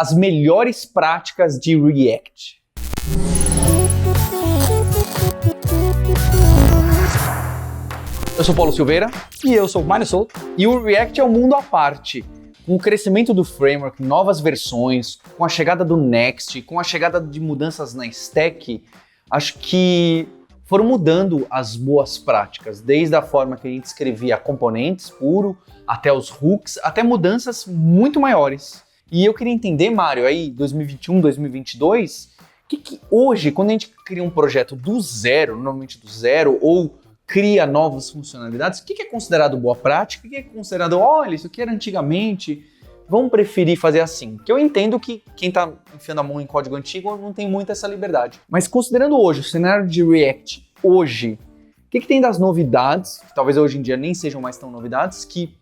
as melhores práticas de React. Eu sou Paulo Silveira. E eu sou o Mário Souto. E o React é um mundo à parte. Com o crescimento do framework, novas versões, com a chegada do Next, com a chegada de mudanças na stack, acho que foram mudando as boas práticas, desde a forma que a gente escrevia componentes puro, até os hooks, até mudanças muito maiores. E eu queria entender, Mário, aí 2021, 2022, que hoje, quando a gente cria um projeto do zero, normalmente do zero, ou cria novas funcionalidades, o que é considerado boa prática, o que é considerado, olha, isso aqui era antigamente, vamos preferir fazer assim. Que eu entendo que quem está enfiando a mão em código antigo não tem muito essa liberdade. Mas considerando hoje, o cenário de React, hoje, o que tem das novidades, que talvez hoje em dia nem sejam mais tão novidades, que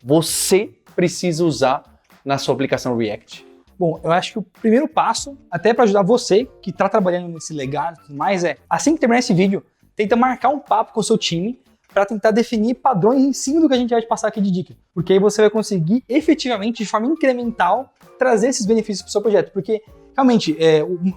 você precisa usar na sua aplicação React? Bom, eu acho que o primeiro passo, até para ajudar você que está trabalhando nesse legado e tudo mais, é, assim que terminar esse vídeo, tenta marcar um papo com o seu time para tentar definir padrões em cima do que a gente vai te passar aqui de dica. Porque aí você vai conseguir efetivamente, de forma incremental, trazer esses benefícios para o seu projeto. Porque realmente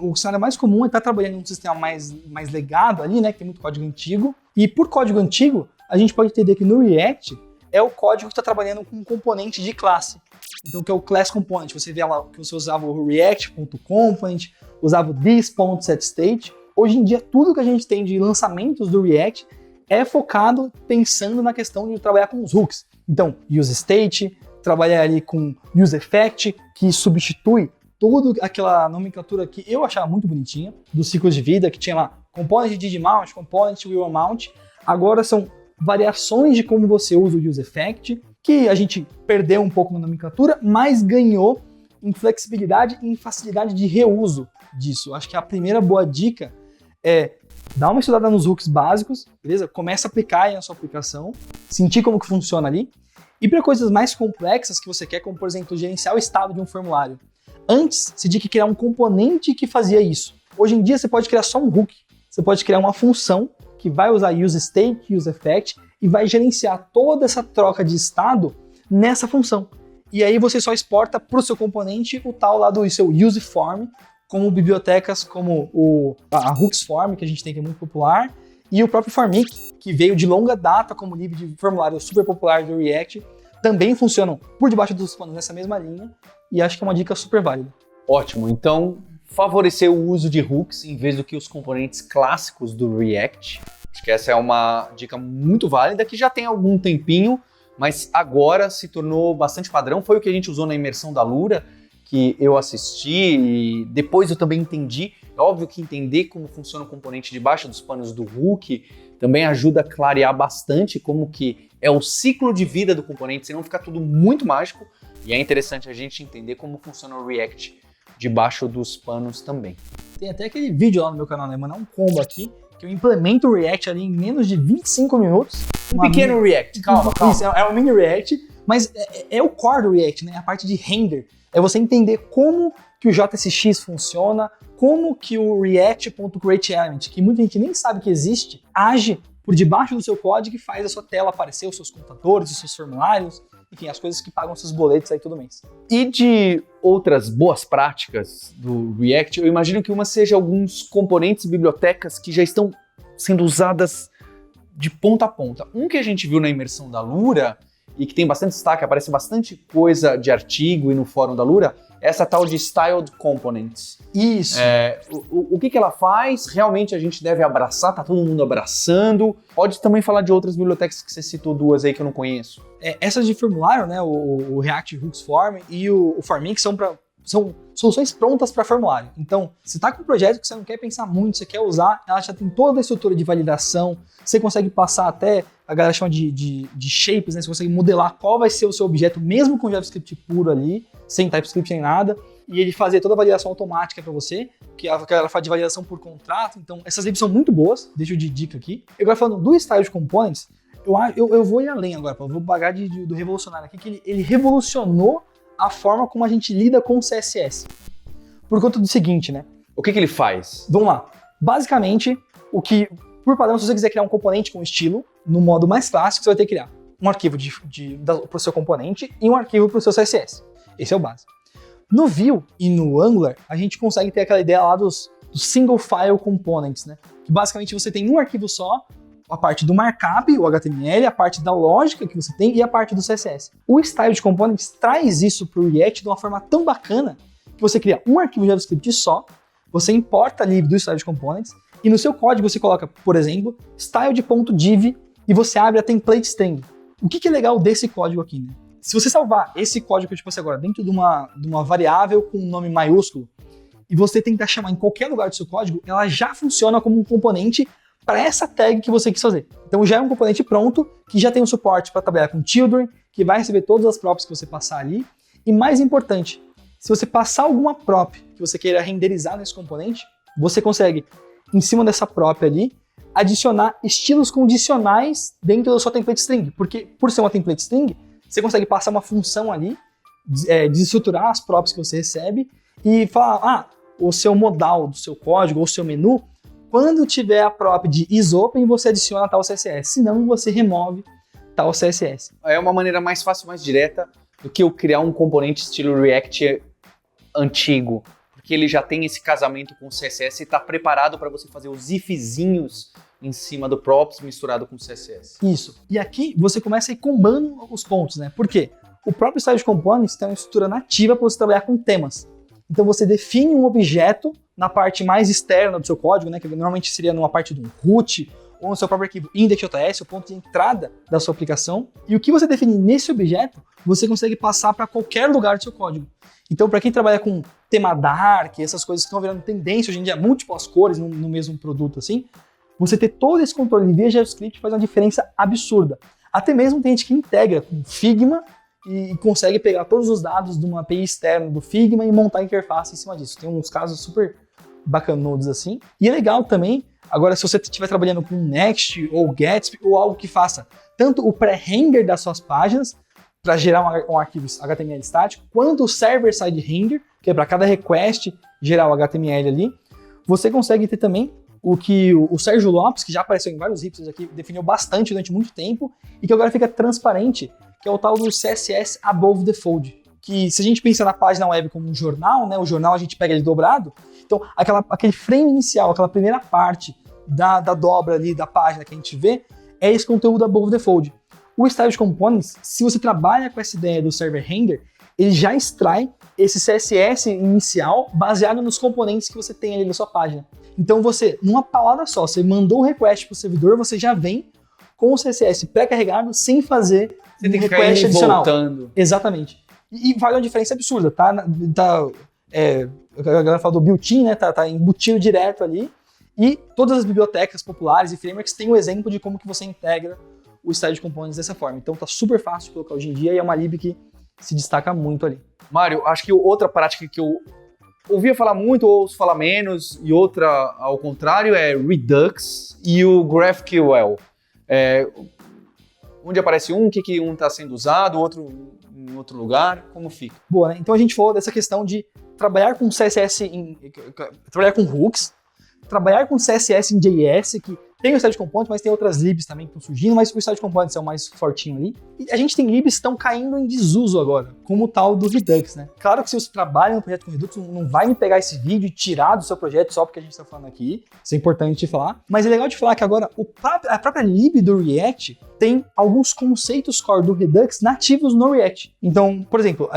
o cenário mais comum é estar trabalhando em um sistema mais legado ali, né, que tem muito código antigo. E por código antigo, a gente pode entender que no React é o código que está trabalhando com um componente de classe. Então, que é o class component. Você vê lá que você usava o react.component, usava o this.setState. Hoje em dia, tudo que a gente tem de lançamentos do React é focado pensando na questão de trabalhar com os hooks. Então, useState, trabalhar ali com useEffect, que substitui toda aquela nomenclatura que eu achava muito bonitinha, dos ciclos de vida, que tinha lá component didMount, component willAmount. Agora são variações de como você usa o useEffect, que a gente perdeu um pouco na nomenclatura, mas ganhou em flexibilidade e em facilidade de reuso disso. Acho que a primeira boa dica é dar uma estudada nos hooks básicos, beleza? Começa a aplicar aí na sua aplicação, sentir como que funciona ali. E para coisas mais complexas que você quer, como por exemplo, gerenciar o estado de um formulário. Antes, você tinha que criar um componente que fazia isso. Hoje em dia, você pode criar só um hook. Você pode criar uma função que vai usar useState, useEffect e vai gerenciar toda essa troca de estado nessa função. E aí você só exporta para o seu componente o tal lá do seu useForm, como bibliotecas como a HooksForm, que a gente tem que é muito popular, e o próprio Formic, que veio de longa data como livro de formulário super popular do React, também funcionam por debaixo dos panos nessa mesma linha, e acho que é uma dica super válida. Ótimo, então favorecer o uso de hooks em vez do que os componentes clássicos do React. Acho que essa é uma dica muito válida, que já tem algum tempinho, mas agora se tornou bastante padrão. Foi o que a gente usou na imersão da Lura, que eu assisti e depois eu também entendi. É óbvio que entender como funciona o componente debaixo dos panos do hook também ajuda a clarear bastante como que é o ciclo de vida do componente, senão fica tudo muito mágico. E é interessante a gente entender como funciona o React debaixo dos panos também. Tem até aquele vídeo lá no meu canal, né? Mandar um combo aqui, que eu implemento o React ali em menos de 25 minutos. Um pequeno React, calma. Isso, é um mini React, mas é o core do React, né? A parte de render. É você entender como que o JSX funciona, como que o React.createElement, que muita gente nem sabe que existe, age por debaixo do seu código e faz a sua tela aparecer, os seus computadores, os seus formulários, enfim, as coisas que pagam seus boletos aí todo mês. E de outras boas práticas do React, eu imagino que uma seja alguns componentes e bibliotecas que já estão sendo usadas de ponta a ponta. Um que a gente viu na imersão da Lura, e que tem bastante destaque, aparece bastante coisa de artigo e no fórum da Lura, é essa tal de Styled Components. Isso. O que ela faz? Realmente a gente deve abraçar, tá todo mundo abraçando. Pode também falar de outras bibliotecas que você citou, duas aí que eu não conheço. Essas de formulário, né, o React HooksForm e o Formic são soluções prontas para formulário. Então, se está com um projeto que você não quer pensar muito, você quer usar, ela já tem toda a estrutura de validação, você consegue passar até, a galera chama de shapes, né? Você consegue modelar qual vai ser o seu objeto, mesmo com JavaScript puro ali, sem TypeScript nem nada, e ele fazer toda a validação automática para você, que ela faz de validação por contrato. Então, essas libs são muito boas, deixo de dica aqui. Agora, falando do Style de Components, eu vou ir além agora, eu vou pagar do revolucionário aqui, que ele revolucionou a forma como a gente lida com o CSS. Por conta do seguinte, né? O que ele faz? Vamos lá. Basicamente, por padrão, se você quiser criar um componente com estilo, no modo mais clássico, você vai ter que criar um arquivo para o seu componente e um arquivo para o seu CSS. Esse é o básico. No Vue e no Angular, a gente consegue ter aquela ideia lá dos single file components, né? Que basicamente você tem um arquivo só, a parte do markup, o HTML, a parte da lógica que você tem e a parte do CSS. O Style Components traz isso para o React de uma forma tão bacana que você cria um arquivo JavaScript só, você importa ali do Style Components e no seu código você coloca, por exemplo, style.div e você abre a template string. O que é legal desse código aqui, né? Se você salvar esse código que eu te passei agora dentro de uma variável com um nome maiúsculo e você tentar chamar em qualquer lugar do seu código, ela já funciona como um componente para essa tag que você quis fazer. Então já é um componente pronto, que já tem um suporte para trabalhar com children, que vai receber todas as props que você passar ali. E mais importante, se você passar alguma prop que você queira renderizar nesse componente, você consegue, em cima dessa prop ali, adicionar estilos condicionais dentro da sua template string. Porque por ser uma template string, você consegue passar uma função ali, desestruturar as props que você recebe e falar, o seu modal do seu código ou o seu menu, quando tiver a prop de isOpen, você adiciona tal CSS, senão você remove tal CSS. É uma maneira mais fácil, mais direta do que eu criar um componente estilo React antigo, porque ele já tem esse casamento com o CSS e está preparado para você fazer os ifzinhos em cima do props misturado com o CSS. Isso. E aqui você começa a ir combando os pontos, né? Por quê? O próprio Style Components tem uma estrutura nativa para você trabalhar com temas. Então você define um objeto na parte mais externa do seu código, né, que normalmente seria numa parte do root ou no seu próprio arquivo index.js, o ponto de entrada da sua aplicação. E o que você definir nesse objeto, você consegue passar para qualquer lugar do seu código. Então, para quem trabalha com tema dark, essas coisas que estão virando tendência hoje em dia, múltiplas cores no mesmo produto, assim, você ter todo esse controle via JavaScript faz uma diferença absurda. Até mesmo tem gente que integra com Figma e consegue pegar todos os dados de uma API externa do Figma e montar a interface em cima disso. Tem uns casos super bacanudos assim. E é legal também, agora se você estiver trabalhando com Next ou Gatsby ou algo que faça tanto o pré-render das suas páginas para gerar um arquivo HTML estático, quanto o server-side render, que é para cada request gerar o HTML ali, você consegue ter também o que o Sérgio Lopes, que já apareceu em vários hipsters aqui, definiu bastante durante muito tempo e que agora fica transparente, que é o tal do CSS Above the Fold. Que se a gente pensa na página web como um jornal, né, o jornal a gente pega ele dobrado, então aquele frame inicial, aquela primeira parte da dobra ali da página que a gente vê, é esse conteúdo Above the Fold. O Style Components, se você trabalha com essa ideia do server render, ele já extrai esse CSS inicial baseado nos componentes que você tem ali na sua página. Então você, numa palavra só, você mandou o request para o servidor, você já vem com o CSS pré-carregado sem fazer você tem que request adicional. Voltando. Exatamente. E vale uma diferença absurda, tá? A galera fala do built-in, né? Tá embutido direto ali. E todas as bibliotecas populares e frameworks têm um exemplo de como que você integra o Style Components dessa forma. Então tá super fácil de colocar hoje em dia e é uma lib que se destaca muito ali. Mário, acho que outra prática que eu ouvia falar muito, ou ouço falar menos, e outra ao contrário, é Redux e o GraphQL. Onde aparece um, o que um está sendo usado, o outro em outro lugar, como fica? Boa, né? Então a gente falou dessa questão de trabalhar com CSS, trabalhar com hooks, trabalhar com CSS em JS, que tem o Style Components, mas tem outras libs também que estão surgindo, mas o Style Components é o mais fortinho ali. E a gente tem libs que estão caindo em desuso agora, como o tal do Redux, né? Claro que se você trabalha no projeto com Redux, não vai me pegar esse vídeo e tirar do seu projeto só porque a gente está falando aqui. Isso é importante de falar. Mas é legal de falar que agora a própria lib do React tem alguns conceitos core do Redux nativos no React. Então, por exemplo,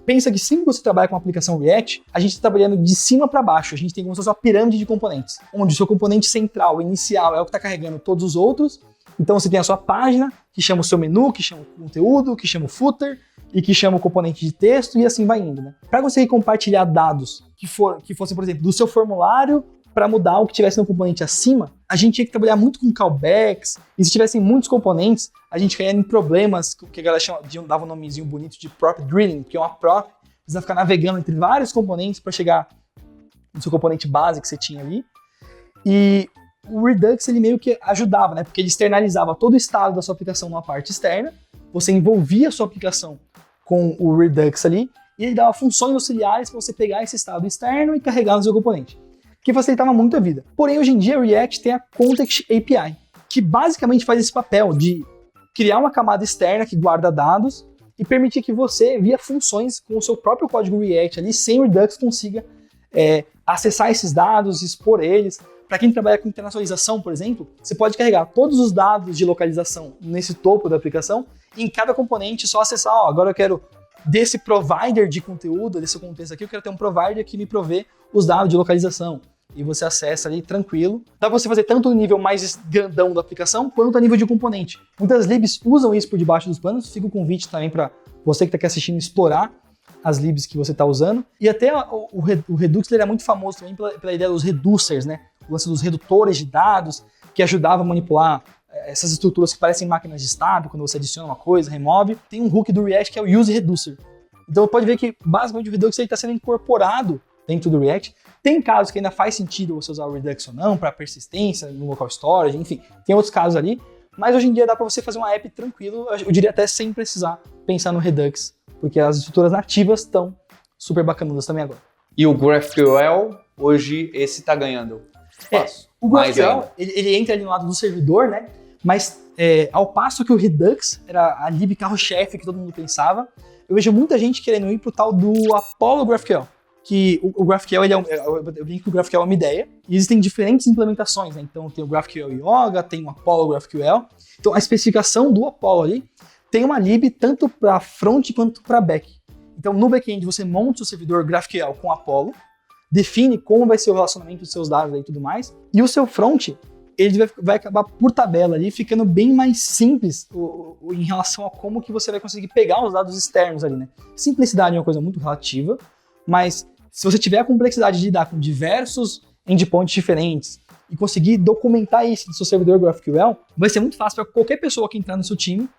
pensa que sempre que você trabalha com uma aplicação React, a gente está trabalhando de cima para baixo. A gente tem como se fosse uma pirâmide de componentes, onde o seu componente central, inicial, é o que está carregando todos os outros. Então você tem a sua página, que chama o seu menu, que chama o conteúdo, que chama o footer e que chama o componente de texto e assim vai indo, né? Para conseguir compartilhar dados que fossem, por exemplo, do seu formulário para mudar o que tivesse no componente acima, a gente tinha que trabalhar muito com callbacks, e se tivessem muitos componentes, a gente caía em problemas que a galera dava um nomezinho bonito de prop drilling, que é uma prop, precisa ficar navegando entre vários componentes para chegar no seu componente base que você tinha ali. E o Redux, ele meio que ajudava, né? Porque ele externalizava todo o estado da sua aplicação numa parte externa, você envolvia a sua aplicação com o Redux ali, e ele dava funções auxiliares para você pegar esse estado externo e carregar no seu componente, que facilitava muito a vida. Porém, hoje em dia, o React tem a Context API, que basicamente faz esse papel de criar uma camada externa que guarda dados e permitir que você, via funções com o seu próprio código React ali, sem Redux, consiga acessar esses dados, expor eles. Para quem trabalha com internacionalização, por exemplo, você pode carregar todos os dados de localização nesse topo da aplicação e em cada componente só acessar, agora eu quero desse provider de conteúdo, desse contexto aqui, eu quero ter um provider que me provê os dados de localização. E você acessa ali tranquilo. Dá pra você fazer tanto no nível mais grandão da aplicação, quanto a nível de componente. Muitas libs usam isso por debaixo dos panos, fica o convite também para você que está aqui assistindo explorar as libs que você está usando. E até o Redux ele é muito famoso também pela ideia dos reducers, né? O lance dos redutores de dados, que ajudava a manipular essas estruturas que parecem máquinas de estado, quando você adiciona uma coisa, remove. Tem um hook do React que é o Use Reducer. Então pode ver que basicamente o Redux está sendo incorporado dentro do React. Tem casos que ainda faz sentido você usar o Redux ou não, para persistência, no local storage, enfim, tem outros casos ali, mas hoje em dia dá para você fazer uma app tranquilo, eu diria até sem precisar pensar no Redux, porque as estruturas nativas estão super bacanudas também agora. E o GraphQL, hoje esse tá ganhando espaço. O GraphQL, ele entra ali no lado do servidor, né? Mas ao passo que o Redux era a lib carro-chefe que todo mundo pensava, eu vejo muita gente querendo ir pro tal do Apollo GraphQL. Que o GraphQL, eu brinco que o GraphQL é uma ideia, e existem diferentes implementações, né? Então tem o GraphQL Yoga, tem o Apollo GraphQL. Então a especificação do Apollo ali tem uma lib tanto para front quanto para back. Então no back-end você monta o servidor GraphQL com Apollo, define como vai ser o relacionamento dos seus dados e tudo mais, e o seu front ele vai acabar por tabela ali ficando bem mais simples em relação a como que você vai conseguir pegar os dados externos ali, né? Simplicidade é uma coisa muito relativa, mas se você tiver a complexidade de lidar com diversos endpoints diferentes e conseguir documentar isso no seu servidor GraphQL, vai ser muito fácil para qualquer pessoa que entrar no seu time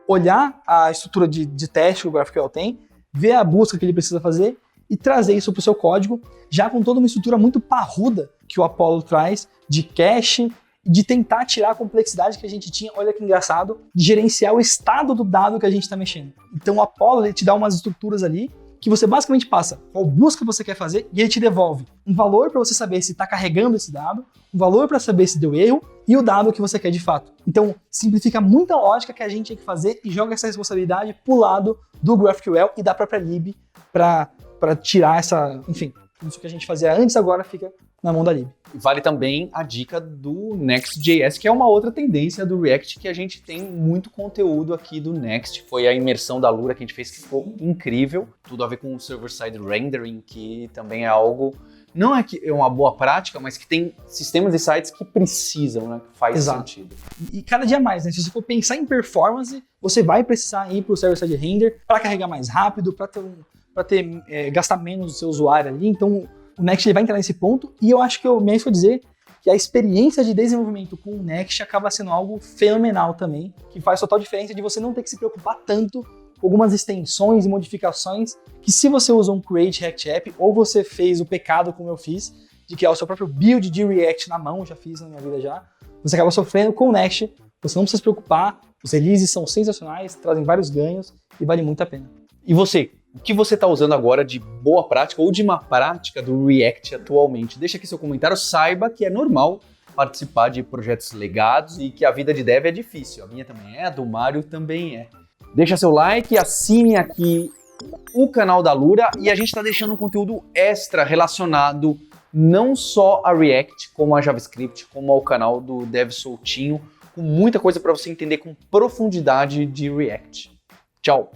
olhar a estrutura de teste que o GraphQL tem, ver a busca que ele precisa fazer e trazer isso para o seu código, já com toda uma estrutura muito parruda que o Apollo traz, de cache, de tentar tirar a complexidade que a gente tinha, olha que engraçado, de gerenciar o estado do dado que a gente está mexendo. Então o Apollo ele te dá umas estruturas ali que você basicamente passa qual busca você quer fazer e ele te devolve um valor para você saber se está carregando esse dado, um valor para saber se deu erro e o dado que você quer de fato. Então, simplifica muita lógica que a gente tem que fazer e joga essa responsabilidade pro lado do GraphQL e da própria lib para tirar essa, enfim, isso que a gente fazia antes agora fica na mão da lib. Vale também a dica do Next.js, que é uma outra tendência do React que a gente tem muito conteúdo aqui do Next. Foi a imersão da Lura que a gente fez que ficou incrível. Tudo a ver com o server-side rendering, que também é algo, não é que é uma boa prática, mas que tem sistemas e sites que precisam, né? Que faz sentido. E cada dia mais, né? Se você for pensar em performance, você vai precisar ir para o server-side render para carregar mais rápido, para gastar menos o seu usuário ali. Então o Next ele vai entrar nesse ponto e eu acho que eu me arrisco a dizer que a experiência de desenvolvimento com o Next acaba sendo algo fenomenal também, que faz total diferença de você não ter que se preocupar tanto com algumas extensões e modificações que se você usa um Create React App ou você fez o pecado como eu fiz, de criar o seu próprio build de React na mão, já fiz na minha vida já, você acaba sofrendo com o Next, você não precisa se preocupar, os releases são sensacionais, trazem vários ganhos e vale muito a pena. E você? O que você está usando agora de boa prática ou de má prática do React atualmente? Deixa aqui seu comentário, saiba que é normal participar de projetos legados e que a vida de dev é difícil. A minha também é, a do Mário também é. Deixa seu like, assine aqui o canal da Lura e a gente está deixando um conteúdo extra relacionado não só a React, como a JavaScript, como ao canal do Dev Soltinho, com muita coisa para você entender com profundidade de React. Tchau!